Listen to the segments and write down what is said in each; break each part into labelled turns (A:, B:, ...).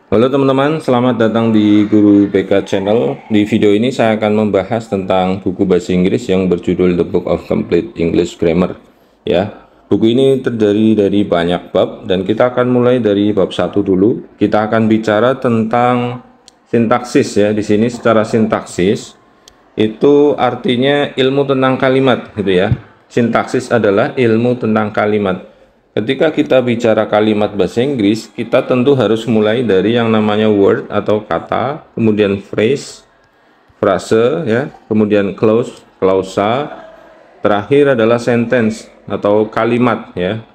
A: Halo teman-teman, selamat datang di Guru BK Channel. Di video ini saya akan membahas tentang buku bahasa Inggris yang berjudul The Book of Complete English Grammar. Ya, buku ini terdiri dari banyak bab dan kita akan mulai dari bab 1 dulu. Kita akan bicara tentang sintaksis ya. Di sini secara sintaksis itu artinya ilmu tentang kalimat gitu ya. Sintaksis adalah ilmu tentang kalimat. Ketika kita bicara kalimat bahasa Inggris, kita tentu harus mulai dari yang namanya word atau kata, kemudian phrase, frase, ya, kemudian clause, klausa, terakhir adalah sentence atau kalimat, ya.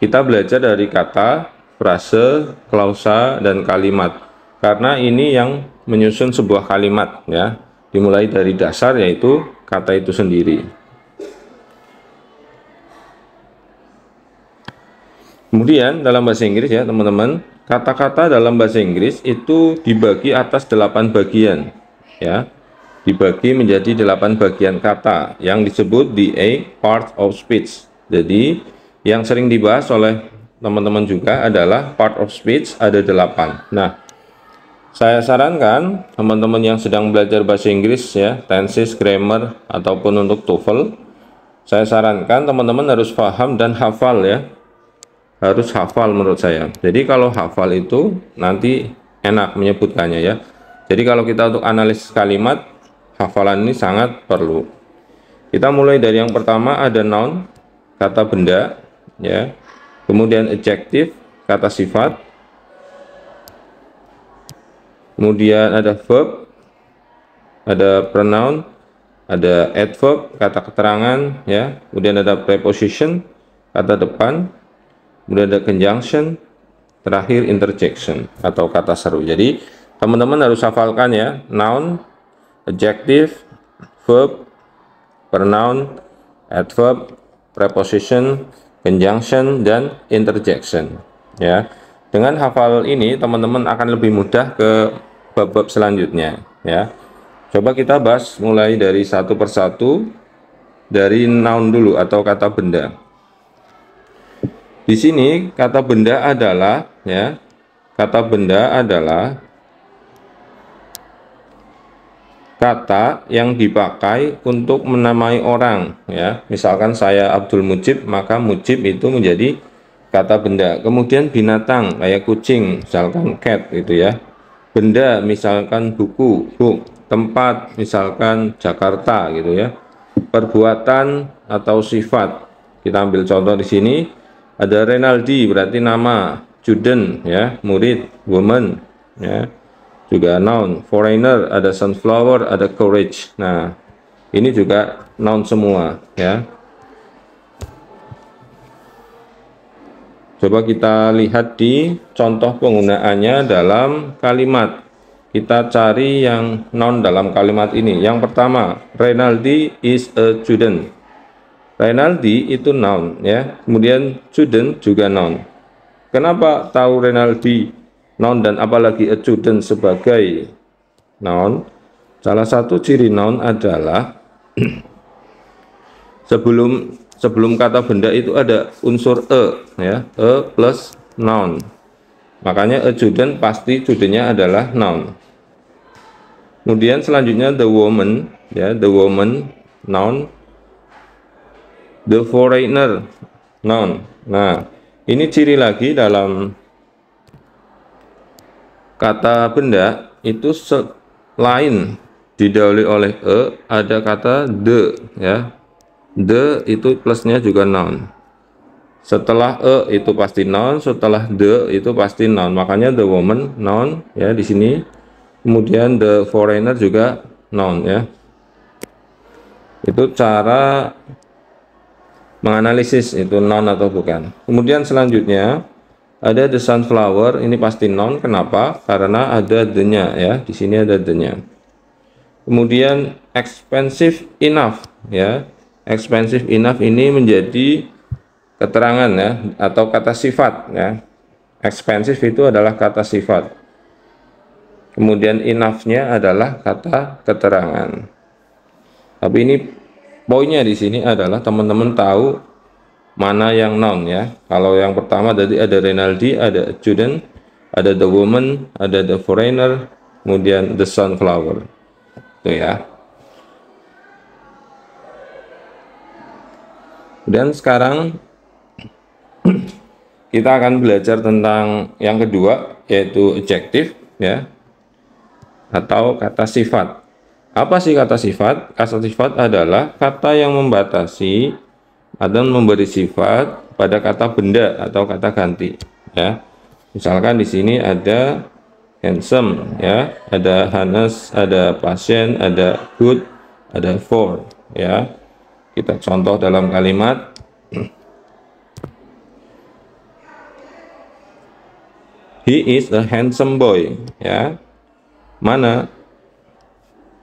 A: Kita belajar dari kata, frase, klausa, dan kalimat, karena ini yang menyusun sebuah kalimat, ya. Dimulai dari dasar yaitu kata itu sendiri. Kemudian dalam bahasa Inggris ya teman-teman, kata-kata dalam bahasa Inggris itu dibagi atas 8 bagian ya. Dibagi menjadi 8 bagian kata yang disebut the 8 parts of speech. Jadi yang sering dibahas oleh teman-teman juga adalah part of speech ada 8. Nah, saya sarankan teman-teman yang sedang belajar bahasa Inggris ya, tenses, grammar ataupun untuk TOEFL, saya sarankan teman-teman harus paham dan hafal ya. Harus hafal menurut saya. Jadi kalau hafal itu nanti enak menyebutkannya ya. Jadi kalau kita untuk analisis kalimat, hafalan ini sangat perlu. Kita mulai dari yang pertama ada noun, kata benda ya. Kemudian adjective, kata sifat. Kemudian ada verb, ada pronoun, ada adverb, kata keterangan ya. Kemudian ada preposition, kata depan. Kemudian ada conjunction, terakhir interjection atau kata seru. Jadi teman-teman harus hafalkan ya, noun, adjective, verb, pronoun, adverb, preposition, conjunction, dan interjection ya. Dengan hafal ini teman-teman akan lebih mudah ke bab-bab selanjutnya ya. Coba kita bahas mulai dari satu persatu, dari noun dulu atau kata benda. Di sini kata benda adalah ya, kata benda adalah kata yang dipakai untuk menamai orang ya. Misalkan saya Abdul Mujib, maka Mujib itu menjadi kata benda. Kemudian binatang kayak kucing, misalkan cat gitu ya. Benda misalkan buku, book. Tempat misalkan Jakarta gitu ya. Perbuatan atau sifat. Kita ambil contoh di sini. Ada Renaldi berarti nama, student ya, murid, woman ya, juga noun. Foreigner ada sunflower, ada courage. Nah, ini juga noun semua ya. Coba kita lihat di contoh penggunaannya dalam kalimat. Kita cari yang noun dalam kalimat ini. Yang pertama, Renaldi is a student. Renaldi itu noun ya, kemudian student juga noun. Kenapa tahu Renaldi noun dan apalagi a student sebagai noun? Salah satu ciri noun adalah sebelum kata benda itu ada unsur ya, plus noun. Makanya a student pasti studentnya adalah noun. Kemudian selanjutnya the woman ya, the woman noun. The foreigner noun. Nah, ini ciri lagi dalam kata benda itu selain didahului oleh ada kata the ya. The itu plusnya juga noun. Setelah itu pasti noun, setelah the itu pasti noun. Makanya the woman noun ya di sini. Kemudian the foreigner juga noun ya. Itu cara menganalisis itu noun atau bukan. Kemudian selanjutnya ada the sunflower, ini pasti noun. Kenapa? Karena ada the-nya ya. Di sini ada the-nya. Kemudian expensive enough ya. Expensive enough ini menjadi keterangan ya atau kata sifat ya. Expensive itu adalah kata sifat. Kemudian enough-nya adalah kata keterangan. Tapi ini poinnya di sini adalah teman-teman tahu mana yang noun ya. Kalau yang pertama tadi ada Renaldi, ada student, ada the woman, ada the foreigner, kemudian the sunflower. Itu ya. Dan sekarang kita akan belajar tentang yang kedua, yaitu adjective ya, atau kata sifat. Apa sih kata sifat? Kata sifat adalah kata yang membatasi atau memberi sifat pada kata benda atau kata ganti ya. Misalkan di sini ada handsome ya, ada honest, ada patient, ada good, ada for ya. Kita contoh dalam kalimat, he is a handsome boy ya. Mana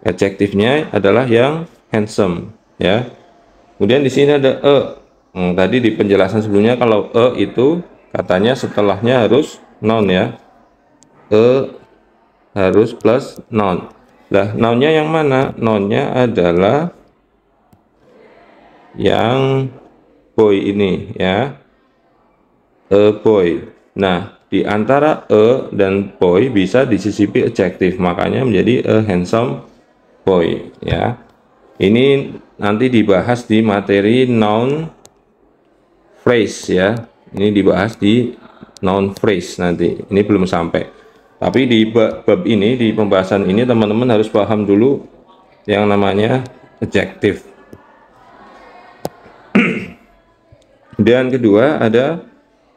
A: adjektifnya adalah yang handsome ya. Kemudian di sini ada a. Tadi di penjelasan sebelumnya kalau a itu katanya setelahnya harus noun ya. A harus plus noun. Lah, nounnya yang mana? Nounnya adalah yang boy ini ya. A boy. Nah, di antara a dan boy bisa disisipi adjektif, makanya menjadi a handsome boy ya. Ini nanti dibahas di materi noun phrase ya. Ini dibahas di noun phrase nanti. Ini belum sampai. Tapi di bab ini, di pembahasan ini teman-teman harus paham dulu yang namanya adjective. Dan kedua ada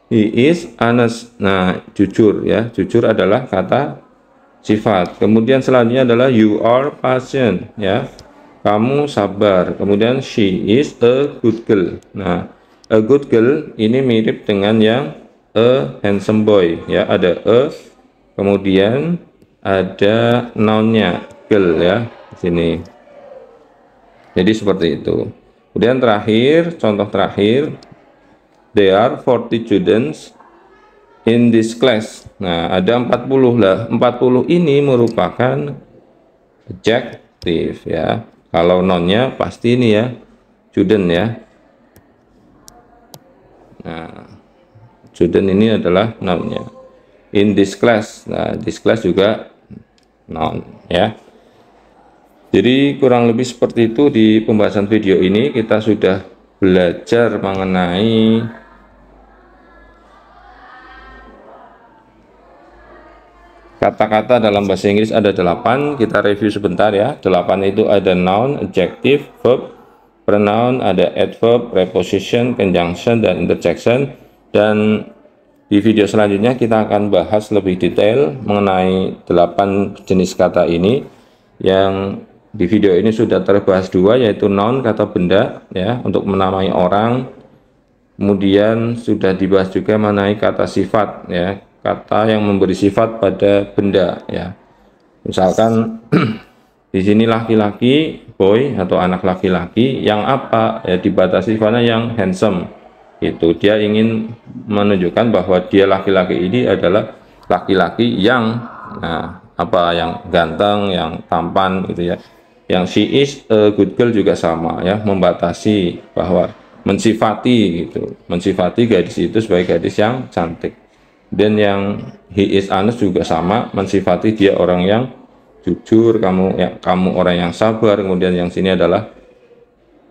A: he is honest. Nah, jujur ya. Jujur adalah kata sifat. Kemudian selanjutnya adalah you are patient ya. Kamu sabar. Kemudian she is a good girl. Nah, a good girl ini mirip dengan yang a handsome boy ya. Ada a, kemudian ada nounnya girl ya di sini. Jadi seperti itu. Kemudian terakhir, contoh terakhir, there are 40 students in this class. Nah, ada 40 lah. 40 ini merupakan adjective ya. Kalau nounnya pasti ini ya, student ya. Nah, student ini adalah nounnya. In this class. Nah, this class juga noun ya. Jadi kurang lebih seperti itu di pembahasan video ini. Kita sudah belajar mengenai kata-kata dalam bahasa Inggris. Ada 8, kita review sebentar ya. 8 itu ada noun, adjective, verb, pronoun, ada adverb, preposition, conjunction, dan interjection. Dan di video selanjutnya kita akan bahas lebih detail mengenai 8 jenis kata ini. Yang di video ini sudah terbahas 2, yaitu noun, kata benda ya, untuk menamai orang. Kemudian sudah dibahas juga mengenai kata sifat ya, kata yang memberi sifat pada benda ya. Misalkan di sini laki-laki, boy atau anak laki-laki yang apa ya, dibatasi karena yang handsome. Itu dia ingin menunjukkan bahwa dia laki-laki ini adalah laki-laki yang yang ganteng, yang tampan gitu ya. Yang she is a good girl juga sama ya, membatasi bahwa mensifati gitu, mensifati gadis itu sebagai gadis yang cantik. Dan yang he is honest juga sama, mensifati dia orang yang jujur, kamu orang yang sabar. Kemudian yang sini adalah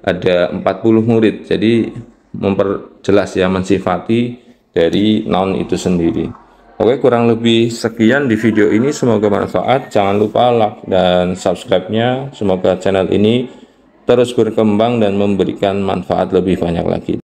A: ada 40 murid, jadi memperjelas ya, mensifati dari noun itu sendiri. Oke, kurang lebih sekian di video ini, semoga bermanfaat. Jangan lupa like dan subscribe-nya, semoga channel ini terus berkembang dan memberikan manfaat lebih banyak lagi.